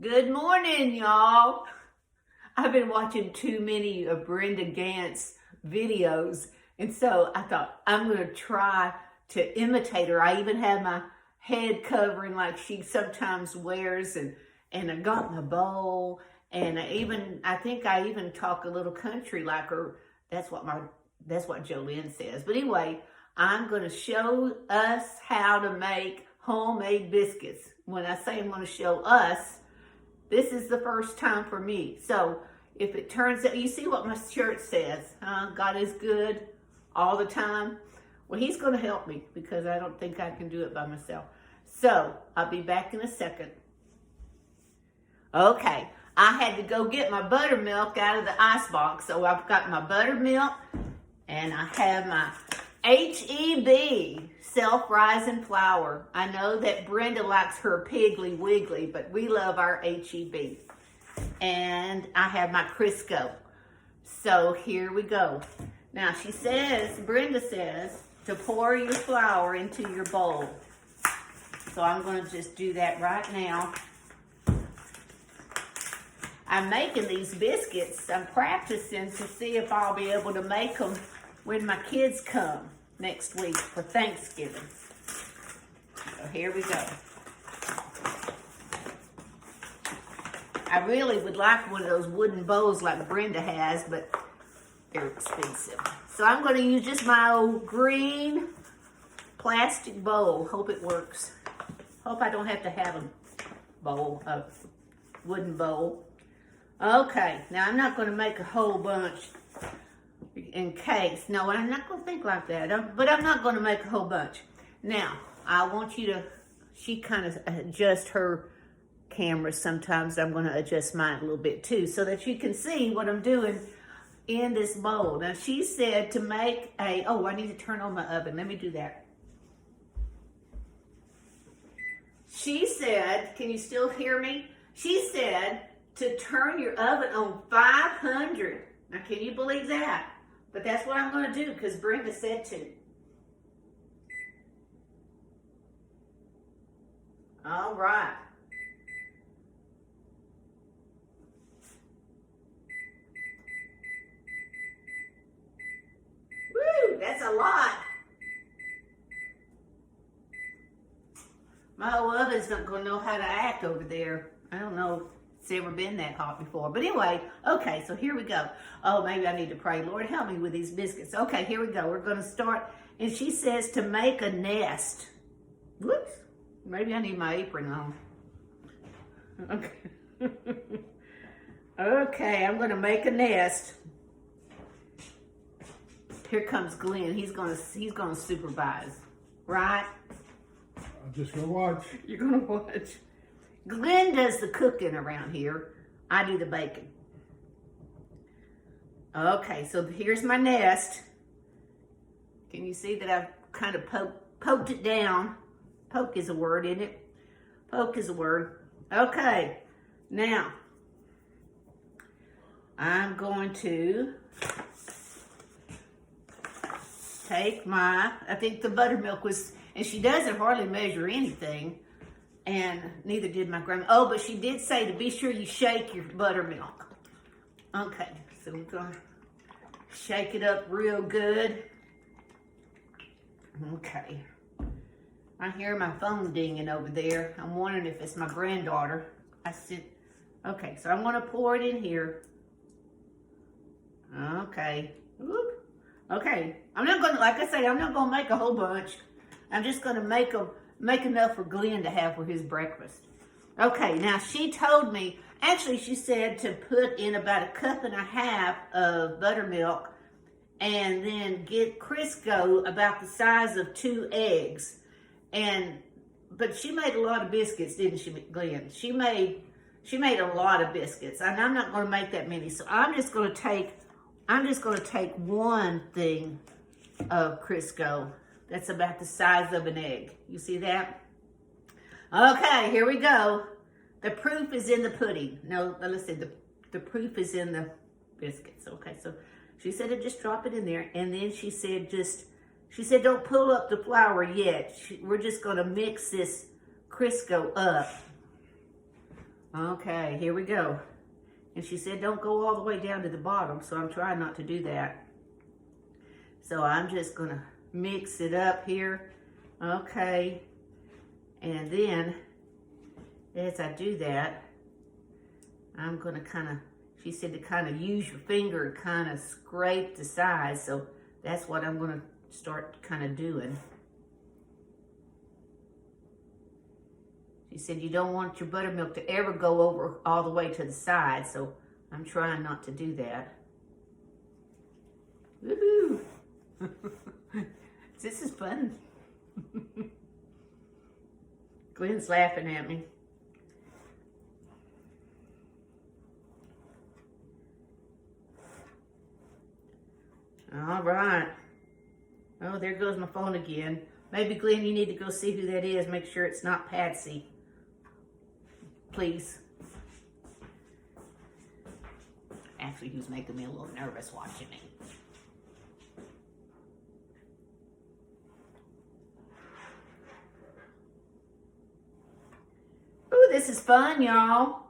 Good morning, y'all. I've been watching too many of Brenda Gant's videos, and so I thought I'm going to try to imitate her. I even have my head covering like she sometimes wears, and I got my bowl, and I think I even talk a little country like her. That's what Jolynn says. But anyway, I'm going to show us how to make homemade biscuits. When I say I'm going to show us, this is the first time for me. So if it turns out, you see what my shirt says, huh? God is good all the time. Well, he's going to help me because I don't think I can do it by myself. So I'll be back in a second. Okay, I had to go get my buttermilk out of the icebox. So I've got my buttermilk and I have my HEB self-rising flour. I know that Brenda likes her Piggly Wiggly, but we love our HEB. And I have my Crisco. So here we go. Now Brenda says, to pour your flour into your bowl. So I'm going to just do that right now. I'm making these biscuits. I'm practicing to see if I'll be able to make them when my kids come next week for Thanksgiving. So here we go. I really would like one of those wooden bowls like Brenda has, but they're expensive. So I'm going to use just my old green plastic bowl. Hope it works. Hope I don't have to have a wooden bowl. Okay, now I'm not going to make a whole bunch in case. No, I'm not going to think like that. But I'm not going to make a whole bunch. Now, I want you to, she kind of adjust her camera. Sometimes I'm going to adjust mine a little bit too so that you can see what I'm doing in this bowl. Now, she said to make I need to turn on my oven. Let me do that. She said, can you still hear me? She said to turn your oven on 500. Now, can you believe that? But that's what I'm going to do because Brenda said to. All right. Woo, that's a lot. My whole oven's not going to know how to act over there. I don't know. It's never been that hot before. But anyway, okay, so here we go. Oh, maybe I need to pray. Lord, help me with these biscuits. Okay, here we go. We're going to start. And she says to make a nest. Whoops. Maybe I need my apron on. Okay. Okay, I'm going to make a nest. Here comes Glenn. He's going to supervise. Right? I'm just going to watch. You're going to watch. Glenn does the cooking around here. I do the baking. Okay, so here's my nest. Can you see that I've kind of poked it down? Poke is a word, isn't it? Poke is a word. Okay, now I'm going to take I think the buttermilk was, and she doesn't hardly measure anything. And neither did my grandma. Oh, but she did say to be sure you shake your buttermilk. Okay, so we're going to shake it up real good. Okay. I hear my phone dinging over there. I'm wondering if it's my granddaughter. Okay, so I'm going to pour it in here. Okay. Whoop. Okay, I'm not going to, like I say, I'm not going to make a whole bunch. I'm just going to make enough for Glenn to have for his breakfast. Okay, now she told me, actually she said to put in about 1.5 cups of buttermilk and then get Crisco about the size of 2 eggs. But she made a lot of biscuits, didn't she, Glenn? She made a lot of biscuits, and I'm not going to make that many. So I'm just going to take 1 thing of Crisco. That's about the size of an egg. You see that? Okay, here we go. The proof is in the pudding. No, let's see. The proof is in the biscuits. Okay, so she said to just drop it in there. And then she said don't pull up the flour yet. We're just going to mix this Crisco up. Okay, here we go. And she said don't go all the way down to the bottom, so I'm trying not to do that. So I'm just gonna mix it up here. Okay, and then as I do that, I'm gonna she said to kind of use your finger and kind of scrape the sides, so that's what I'm gonna start kind of doing. She said you don't want your buttermilk to ever go over all the way to the side, so I'm trying not to do that. Woohoo! This is fun. Glenn's laughing at me. All right. Oh, there goes my phone again. Maybe, Glenn, you need to go see who that is. Make sure it's not Patsy. Please. Actually, he was making me a little nervous watching me. Ooh, this is fun, y'all.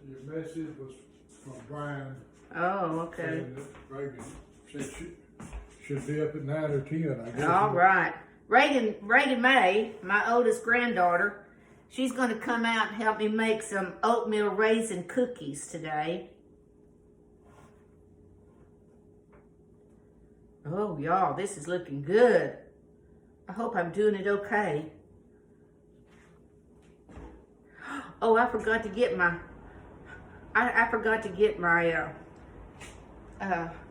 Your message was from Brian. Oh, okay. Saying that Reagan said she should be up at 9 or 10, I guess. All right. Reagan May, my oldest granddaughter, she's going to come out and help me make some oatmeal raisin cookies today. Oh, y'all, this is looking good. I hope I'm doing it okay. Oh, I forgot to get my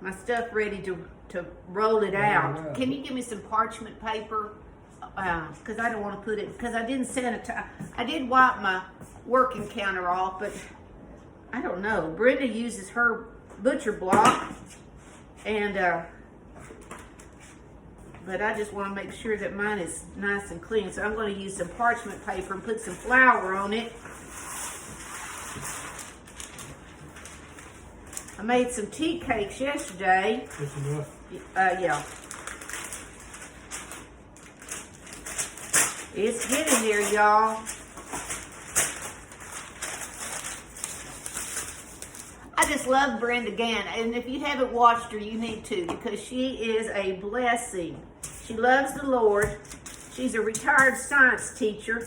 my stuff ready to roll it out. Yeah. Can you give me some parchment paper? Because I don't want to put it, because I didn't sanitize. I did wipe my working counter off, but I don't know. Brenda uses her butcher block, and but I just want to make sure that mine is nice and clean. So I'm going to use some parchment paper and put some flour on it. I made some tea cakes yesterday. That's enough. Yeah. It's getting there, y'all. I just love Brenda Gann, and if you haven't watched her, you need to, because she is a blessing. She loves the Lord. She's a retired science teacher.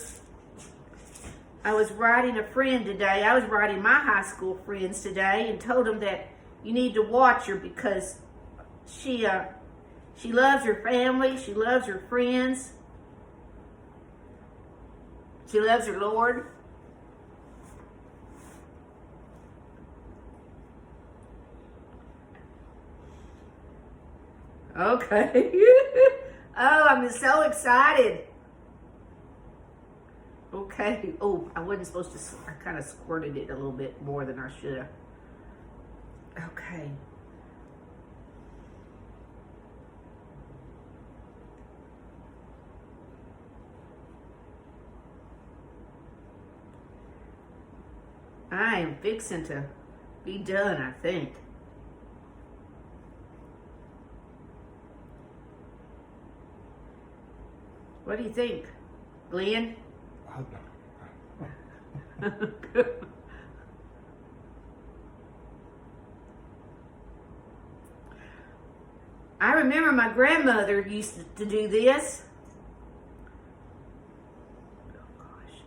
I was writing a friend today. I was writing my high school friends today and told them that you need to watch her because she loves her family. She loves her friends. She loves her Lord. Okay. Oh, I'm so excited. Okay. Oh, I wasn't supposed to, I kind of squirted it a little bit more than I should have. Okay. I am fixing to be done, I think. What do you think, Glenn? I remember my grandmother used to do this. Oh gosh,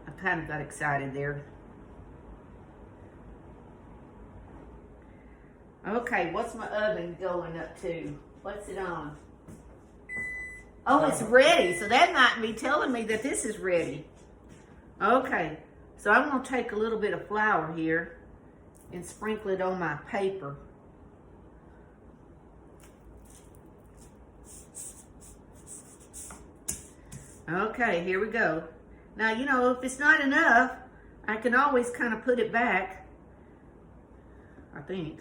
I kind of got excited there. Okay, what's my oven going up to? What's it on? Oh, it's ready. So that might be telling me that this is ready. Okay, so I'm going to take a little bit of flour here and sprinkle it on my paper. Okay, here we go. Now, you know, if it's not enough, I can always kind of put it back, I think.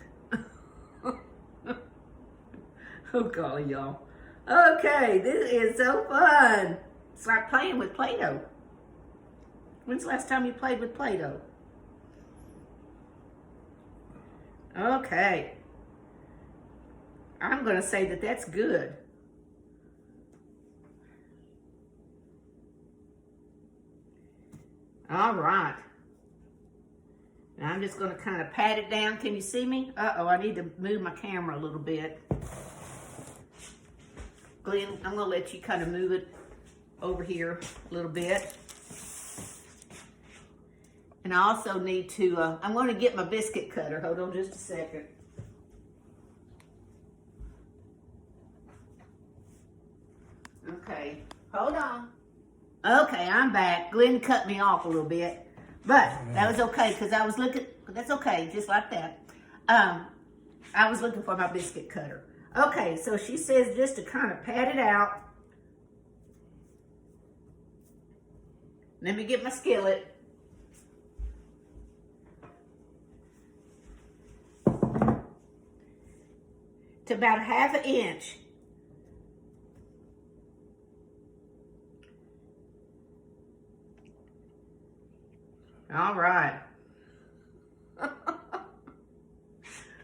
Oh, golly, y'all. Okay, this is so fun. It's like playing with Play-Doh. When's the last time you played with Play-Doh? Okay. I'm going to say that that's good. All right. Now I'm just going to kind of pat it down. Can you see me? Uh-oh, I need to move my camera a little bit. Glenn, I'm going to let you kind of move it over here a little bit. And I also need to, I'm going to get my biscuit cutter. Hold on just a second. Okay, hold on. Okay, I'm back. Glenn cut me off a little bit, but that was okay because I was looking, that's okay, just like that. I was looking for my biscuit cutter. Okay, so she says just to kind of pat it out. Let me get my skillet. To about 1/2 inch. All right.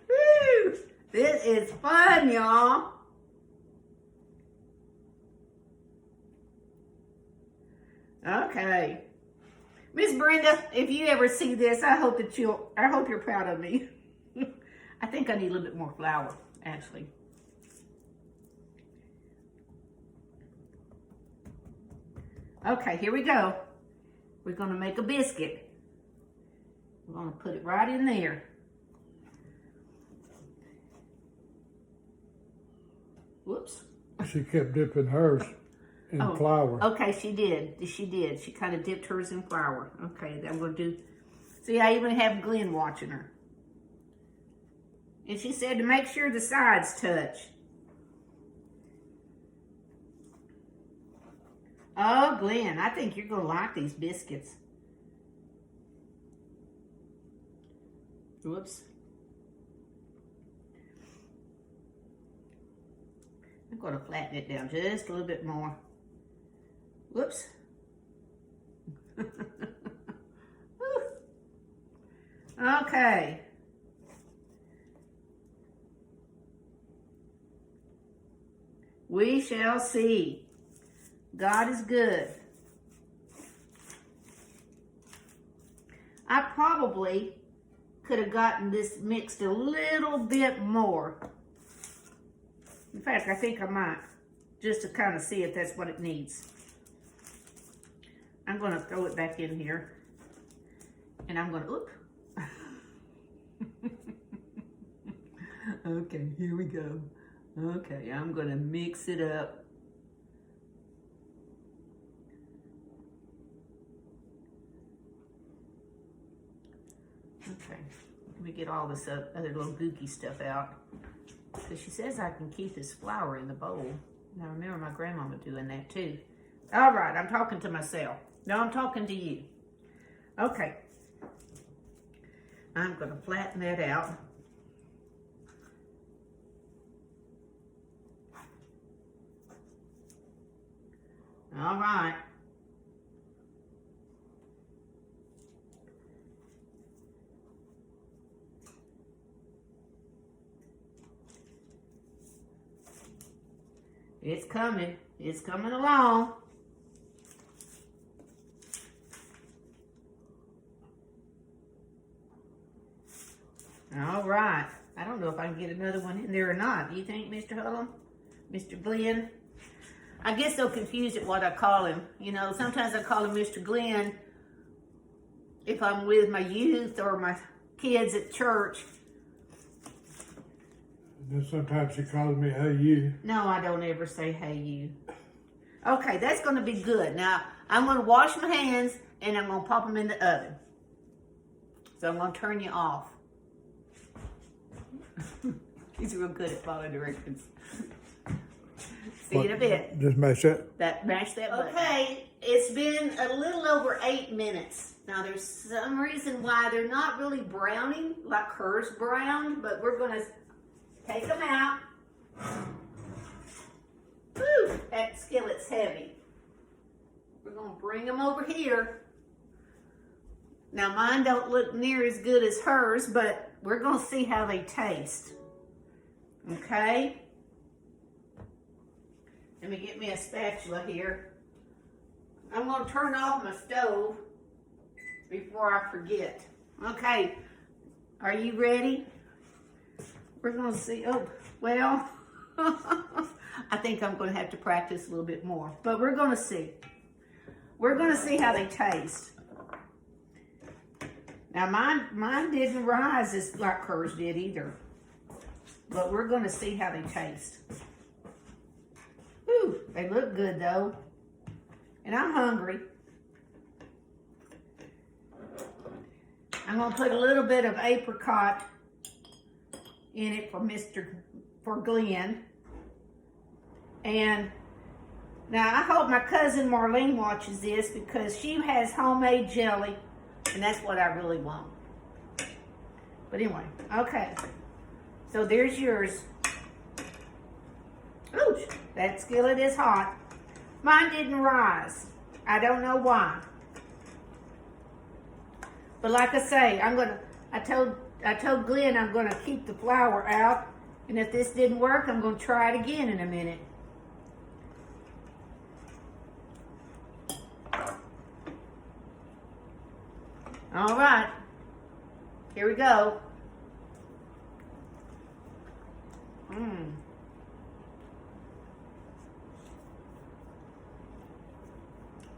Woo! This is fun, y'all. Okay. Miss Brenda, if you ever see this, I hope you're proud of me. I think I need a little bit more flour, actually. Okay, here we go. We're gonna make a biscuit. We're gonna put it right in there. Whoops. She kept dipping hers in flour. Okay, she did. She did. She kind of dipped hers in flour. Okay, then we'll do. See, I even have Glenn watching her. And she said to make sure the sides touch. Oh, Glenn, I think you're going to like these biscuits. Whoops. I'm going to flatten it down just a little bit more. Whoops. Okay. We shall see. God is good. I probably could have gotten this mixed a little bit more. In fact, I think I might, just to kind of see if that's what it needs. I'm going to throw it back in here. And I'm going to, oop. Okay, here we go. Okay, I'm going to mix it up. Okay, let me get all this other little gooky stuff out. Because she says I can keep this flour in the bowl. Now remember my grandmama doing that too. All right, I'm talking to myself. No, I'm talking to you. Okay. I'm going to flatten that out. All right. It's coming. It's coming along. All right. I don't know if I can get another one in there or not. Do you think, Mr. Hullum? Mr. Glenn? I get so confused at what I call him. You know, sometimes I call him Mr. Glenn if I'm with my youth or my kids at church. And then sometimes she calls me, hey, you. No, I don't ever say, hey, you. Okay, that's going to be good. Now, I'm going to wash my hands and I'm going to pop them in the oven. So I'm going to turn you off. He's real good at following directions. See you in a bit. Just mash that. Mash that button. Okay, it's been a little over 8 minutes. Now, there's some reason why they're not really browning like hers browned, but we're going to take them out. Whew, that skillet's heavy. We're going to bring them over here. Now, mine don't look near as good as hers, but we're going to see how they taste. Okay? Let me get me a spatula here. I'm going to turn off my stove. before I forget. Okay, are you ready? We're gonna see, oh, well, I think I'm gonna have to practice a little bit more, but we're gonna see. We're gonna see how they taste. Now mine didn't rise as like hers did either, but we're gonna see how they taste. Ooh, they look good though, and I'm hungry. I'm gonna put a little bit of apricot in it for Glenn. And now I hope my cousin Marlene watches this because she has homemade jelly and that's what I really want. But anyway, okay. So there's yours. Ooh, that skillet is hot. Mine didn't rise. I don't know why. But like I say, I told Glenn I'm gonna keep the flour out, and if this didn't work, I'm gonna try it again in a minute. All right, here we go.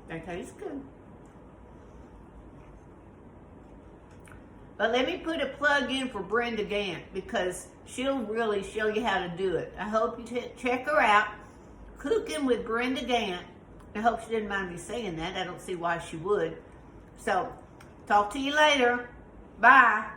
That tastes good. But let me put a plug in for Brenda Gant because she'll really show you how to do it. I hope you check her out. Cooking with Brenda Gant. I hope she didn't mind me saying that. I don't see why she would. So, talk to you later. Bye.